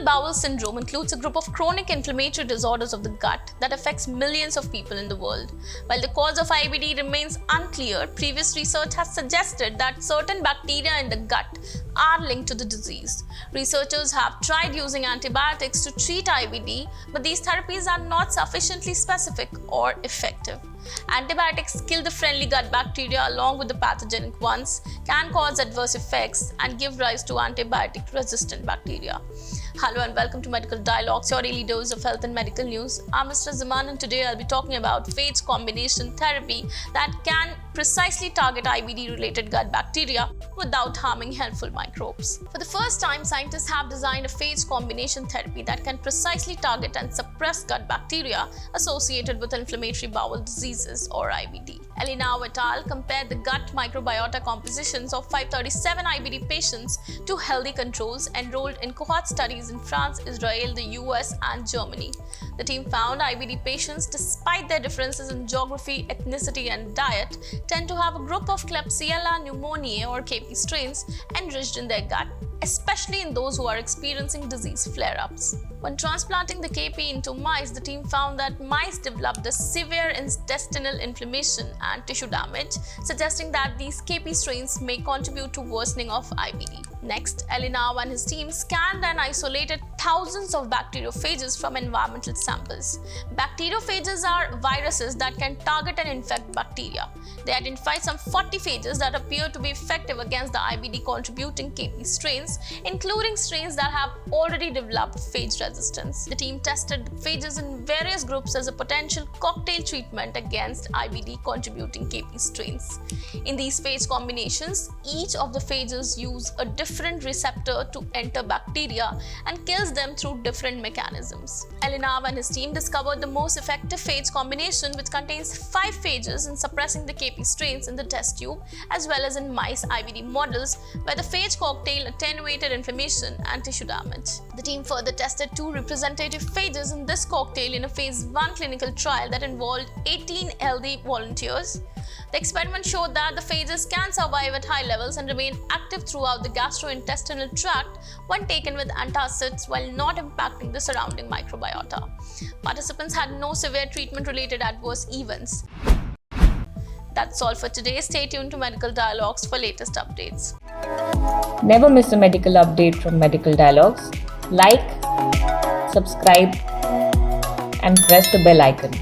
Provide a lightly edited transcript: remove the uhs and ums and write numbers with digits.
bowel syndrome includes a group of chronic inflammatory disorders of the gut that affects millions of people in the world. While the cause of IBD remains unclear, previous research has suggested that certain bacteria in the gut are linked to the disease. Researchers have tried using antibiotics to treat IBD, but these therapies are not sufficiently specific or effective. Antibiotics kill the friendly gut bacteria along with the pathogenic ones, can cause adverse effects, and give rise to antibiotic-resistant bacteria. Hello and welcome to Medical Dialogues, your daily dose of health and medical news. I'm Mr. Zaman, and today I'll be talking about phage combination therapy that can precisely target IBD-related gut bacteria without harming helpful microbes. For the first time, scientists have designed a phage combination therapy that can precisely target and suppress gut bacteria associated with inflammatory bowel diseases or IBD. Elinav et al. Compared the gut microbiota compositions of 537 IBD patients to healthy controls enrolled in cohort studies in France, Israel, the US, and Germany. The team found IBD patients, despite their differences in geography, ethnicity, and diet, tend to have a group of Klebsiella pneumoniae or KP strains enriched in their gut, especially in those who are experiencing disease flare-ups. When transplanting the KP into mice, the team found that mice developed a severe intestinal inflammation and tissue damage, suggesting that these KP strains may contribute to worsening of IBD. Next, Elinav and his team scanned and isolated thousands of bacteriophages from environmental samples. Bacteriophages are viruses that can target and infect bacteria. They identified some 40 phages that appear to be effective against the IBD-contributing KP strains, including strains that have already developed phage resistance. The team tested the phages in various groups as a potential cocktail treatment against IBD-contributing KP strains. In these phage combinations, each of the phages use a different receptor to enter bacteria and kills them through different mechanisms. Elinav and his team discovered the most effective phage combination, which contains 5 phages in suppressing the KP strains in the test tube, as well as in mice IBD models, where the phage cocktail attenuated inflammation and tissue damage. The team further tested 2 representative phages in this cocktail in a phase 1 clinical trial that involved 18 healthy volunteers. The experiment showed that the phages can survive at high levels and remain active throughout the gastrointestinal tract when taken with antacids while not impacting the surrounding microbiota. Participants had no severe treatment-related adverse events. That's all for today. Stay tuned to Medical Dialogues for latest updates. Never miss a medical update from Medical Dialogues. Like, subscribe, and press the bell icon.